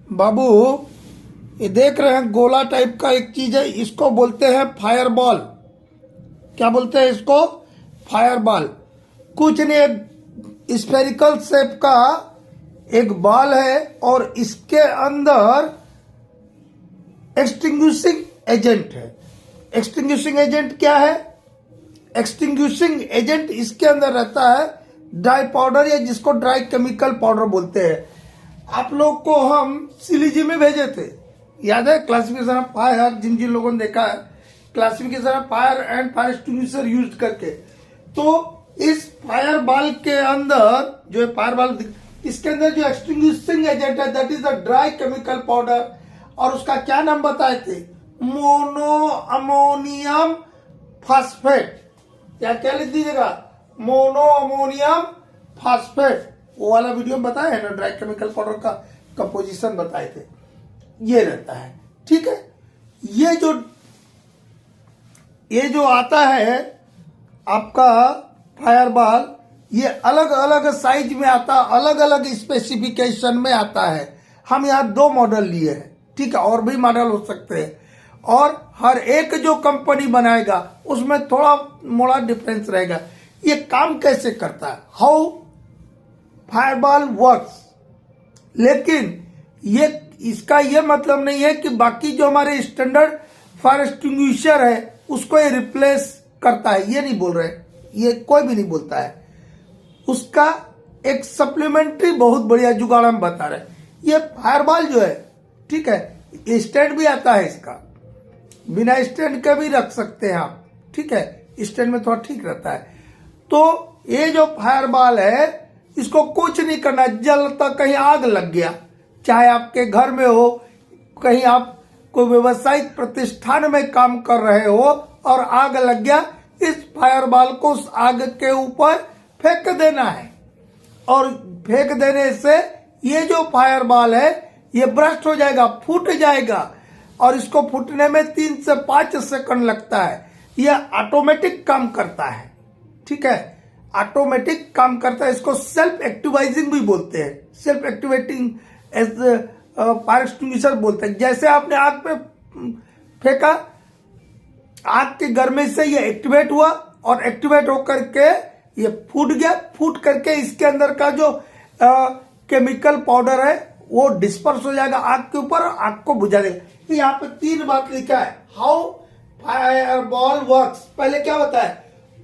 बाबू, ये देख रहे हैं गोला टाइप का एक चीज है, इसको बोलते हैं फायर बॉल। क्या बोलते हैं इसको? Fire ball. कुछ नहीं, एक स्फेरिकल शेप का एक बॉल है और इसके अंदर एक्सटिंग्विशिंग एजेंट है। एक्सटिंग्विशिंग एजेंट क्या है? एक्सटिंग्विशिंग एजेंट इसके अंदर रहता है ड्राई पाउडर, या जिसको ड्राई केमिकल पाउडर बोलते हैं। आप लोग को हम सीलीजी में भेजे थे, याद है? क्लासिफिकेशन ऑफ फायर, जिन जिन लोगों ने देखा है classification of fire and fire extinguisher use करके। तो इस फायर बॉल के अंदर जो है फायर बॉल, इसके अंदर जो एक्सटिंग्विशिंग एजेंट है that is a dry chemical powder, और उसका क्या नाम बताए थे? Mono ammonium phosphate. क्या लिख दीजिएगा? Mono ammonium phosphate. वो वाला वीडियो में बताया है ना, ड्राई केमिकल पाउडर का कंपोजिशन बताए थे। ये रहता है, ठीक है। ये जो आता है आपका फायर बॉल, ये अलग अलग साइज में आता, अलग अलग स्पेसिफिकेशन में आता है। हम यहाँ 2 मॉडल लिए हैं, ठीक है, और भी मॉडल हो सकते हैं, और हर एक जो कंपनी बनाएगा उसमें थोड़ा मोड़ा डिफरेंस रहेगा। ये काम कैसे करता है, हाउ फायर बॉल वर्क्स, लेकिन ये इसका ये मतलब नहीं है कि बाकी जो हमारे स्टैंडर्ड फायर एक्सटिंग्विशर है उसको ये रिप्लेस करता है, ये नहीं बोल रहे, ये कोई भी नहीं बोलता है। उसका एक सप्लीमेंट्री बहुत बढ़िया जुगाड़ हम बता रहे हैं। ये फायर बॉल जो है, ठीक है, स्टैंड भी आता है इसका, बिना स्टैंड के भी रख सकते हैं आप, ठीक है, स्टैंड में थोड़ा ठीक रहता है। तो ये जो फायर बॉल है इसको कुछ नहीं करना, जलता कहीं आग लग गया, चाहे आपके घर में हो, कहीं आप कोई व्यावसायिक प्रतिष्ठान में काम कर रहे हो और आग लग गया, इस फायर बॉल को उस आग के ऊपर फेंक देना है, और फेंक देने से ये जो फायर बॉल है ये ब्रस्ट हो जाएगा, फूट जाएगा, और इसको फूटने में 3 से 5 सेकंड लगता है। यह ऑटोमेटिक काम करता है, ठीक है, ऑटोमेटिक काम करता है। इसको सेल्फ एक्टिवाइजिंग भी बोलते हैं, self activating as fire extinguisher बोलते हैं। जैसे आपने आग पे फेंका, आग के गर्मी से ये एक्टिवेट हुआ, और एक्टिवेट होकर के ये फूट गया, फूट करके इसके अंदर का जो केमिकल पाउडर है वो डिस्पर्स हो जाएगा आग के ऊपर, और आग को बुझा देगा। यहाँ पे 3 बात लिखा है, हाउ फायर बॉल वर्क्स। पहले क्या बताया?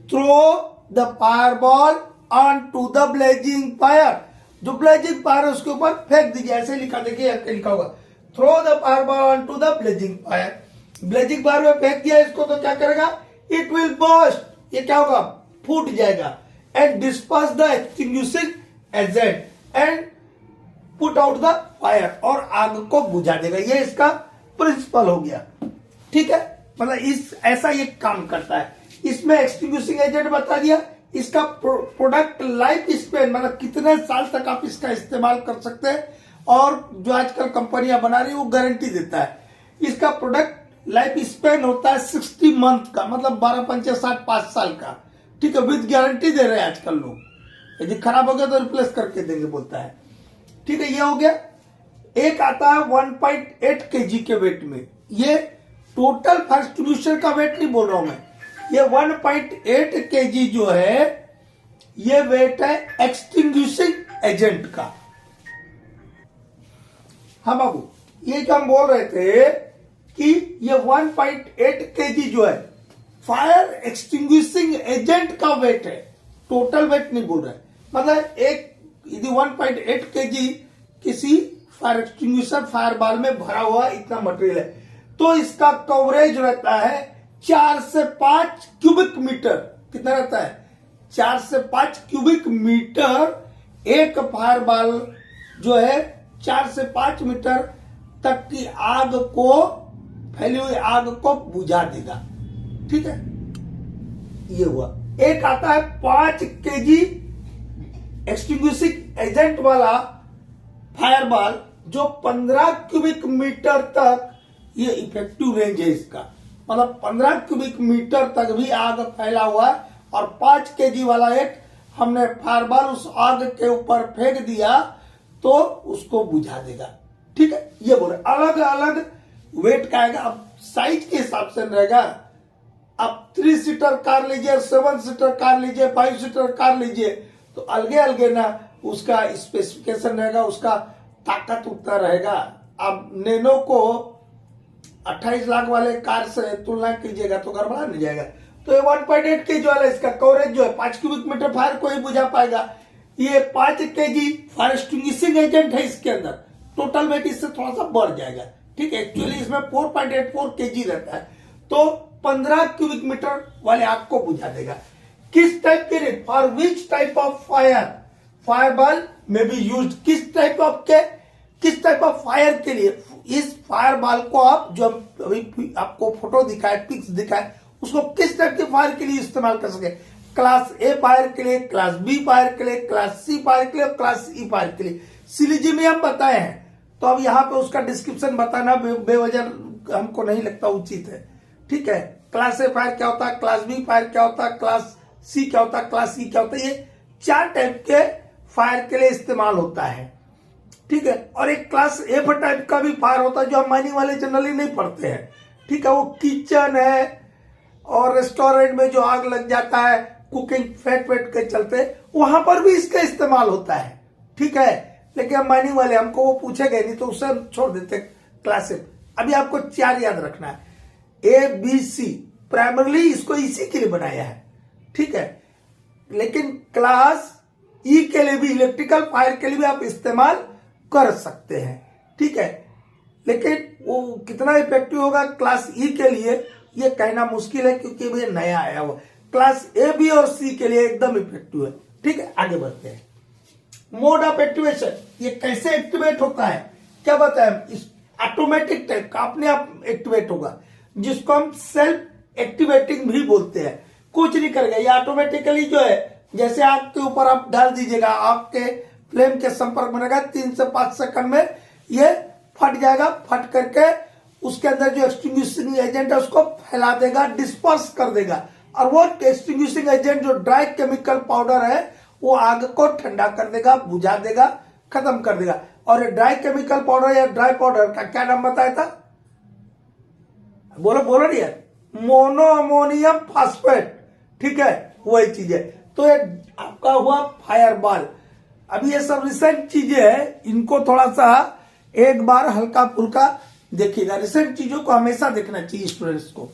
Throw the fire ball on to the blazing fire. जो ब्लेजिंग फायर है उसके ऊपर फेंक दीजिए, ऐसे लिखा, देखिए लिखा होगा, throw the fire ball on to the blazing fire. Blazing fire में फेंक दिया इसको तो क्या करेगा? इट विल बर्स्ट, ये क्या होगा? फूट जाएगा, and disperse the extinguishing agent and put out the fire, और आग को बुझा देगा। ये इसका प्रिंसिपल हो गया, ठीक है, मतलब ऐसा ये काम करता है। इसमें एक्सटिंग्विशिंग एजेंट बता दिया, इसका प्रोडक्ट लाइफ स्पेन, मतलब कितने साल तक आप इसका इस्तेमाल कर सकते हैं, और जो आजकल कंपनियां बना रही है वो गारंटी देता है। इसका प्रोडक्ट लाइफ स्पेन होता है 60 मंथ का, मतलब 12-5 साल का, ठीक है, विद गारंटी दे रहे हैं आजकल लोग। यदि खराब हो गया तो रिप्लेस करके देंगे बोलता है, ठीक है। ये हो गया। एक आता है 1.8 kg के वेट में, ये टोटल फायर एक्सटिंग्विशर का वेट नहीं बोल रहा हूं मैं, ये 1.8 kg जो है ये वेट है एक्सटिंग्विशिंग एजेंट का। हाँ बाबू, ये जो हम बोल रहे थे कि ये 1.8 kg जो है फायर एक्सटिंग्विशिंग एजेंट का वेट है, टोटल वेट नहीं बोल रहे। मतलब यदि 1.8 kg किसी फायर एक्सटिंग्विशर फायर बॉल में भरा हुआ इतना मटेरियल है, तो इसका कवरेज रहता है 4 से 5 क्यूबिक मीटर। कितना रहता है? 4 से 5 क्यूबिक मीटर। एक फायर बॉल जो है 4 से 5 मीटर तक की आग को, फैली हुई आग को बुझा देगा, ठीक है। ये हुआ। एक आता है 5 kg एक्सटिंग्विशिंग एजेंट वाला फायर बॉल, जो 15 क्यूबिक मीटर तक ये इफेक्टिव रेंज है इसका, मतलब 15 क्यूबिक मीटर तक भी आग फैला हुआ है, और 5 kg वाला एक हमने फायर बॉल उस आग के ऊपर फेंक दिया तो उसको बुझा देगा। ठीक है, ये बोले अलग अलग वेट का आएगा। अब साइज के हिसाब से रहेगा, आप 3 सीटर कार लीजिए, 7 सीटर कार लीजिए, 5 सीटर कार लीजिए, तो अलगे अलगे ना उसका स्पेसिफिकेशन रहेगा, उसका ताकत उतना रहेगा। आप नैनो को 28 लाख वाले कार से तुलना कीजिएगा तो गड़बड़ा नहीं जाएगा। तो ये 1.8 केजी वाला इसका कवरेज जो है 5 क्यूबिक मीटर फायर को ही बुझा पाएगा। ये 5 केजी फायर एक्सटिंग्विशिंग एजेंट है इसके अंदर, टोटल वेट इससे थोड़ा सा बढ़ जाएगा। ठीक है, एक्चुअली इसमें 4.84 केजी रहता है, तो 15 क्यूबिक मीटर वाले आग को बुझा देगा। किस टाइप के rate, for which type of fire ball में बी यूज, किस टाइप ऑफ फायर के लिए इस फायर बॉल को आप जो अभी आपको फोटो दिखाए, पिक्स दिखाए, उसको किस टाइप के फायर के लिए इस्तेमाल कर सके। क्लास ए फायर के लिए, क्लास बी फायर के लिए, क्लास सी फायर के लिए और क्लास ई फायर के लिए सीलीजी में हम बताए हैं। तो अब यहाँ पे उसका डिस्क्रिप्शन बताना बेवजह हमको नहीं लगता उचित है। ठीक है, क्लास ए फायर क्या होता है, क्लास बी फायर क्या होता है, क्लास सी क्या होता है, क्लास ई क्या होता है, ये 4 टाइप के फायर के लिए इस्तेमाल होता है। ठीक है, और एक क्लास एफ टाइप का भी फायर होता है जो हम माइनिंग वाले जनरली नहीं पढ़ते हैं। ठीक है, वो किचन है और रेस्टोरेंट में जो आग लग जाता है कुकिंग फैट के चलते, वहां पर भी इसका इस्तेमाल होता है। ठीक है, लेकिन हम माइनिंग वाले हमको वो पूछेंगे नहीं तो उससे हम छोड़ देते क्लास एफ। अभी आपको 4 याद रखना है, ए बी सी, प्राइमरली इसको इसी के लिए बनाया है। ठीक है, लेकिन क्लास ई के लिए भी, इलेक्ट्रिकल फायर के लिए भी आप इस्तेमाल कर सकते हैं। ठीक है, लेकिन वो कितना इफेक्टिव होगा क्लास ई के लिए ये कहना मुश्किल है, क्योंकि ये नया आया हुआ। क्लास ए बी और सी के लिए एकदम इफेक्टिव है। ठीक है, आगे बढ़ते हैं। मोड ऑफ एक्टिवेशन, ये कैसे एक्टिवेट होता है, क्या बताएं, ऑटोमेटिक टाइप का अपने आप एक्टिवेट होगा, जिसको हम सेल्फ एक्टिवेटिंग भी बोलते हैं। कुछ नहीं करेगा, ये ऑटोमेटिकली जो है, जैसे आग के ऊपर आप डाल दीजिएगा, आग के फ्लेम के संपर्क में रहेगा, 3 से 5 सेकंड में ये फट जाएगा। फट करके उसके अंदर जो एक्सटिंग्विशिंग एजेंट है उसको फैला देगा, डिस्पर्स कर देगा, और वो एक्सटिंग्विशिंग एजेंट जो ड्राई केमिकल पाउडर है वो आग को ठंडा कर देगा, बुझा देगा, खत्म कर देगा। और ये ड्राई केमिकल पाउडर या ड्राई पाउडर का क्या नाम बताया था, बोलो नहीं यार, मोनो अमोनियम फास्फेट। ठीक है, वही चीज है। तो ये आपका हुआ फायर बॉल। अभी ये सब रिसेंट चीजें हैं, इनको थोड़ा सा एक बार हल्का फुल्का देखिएगा। रिसेंट चीजों को हमेशा देखना चाहिए स्टूडेंट्स को।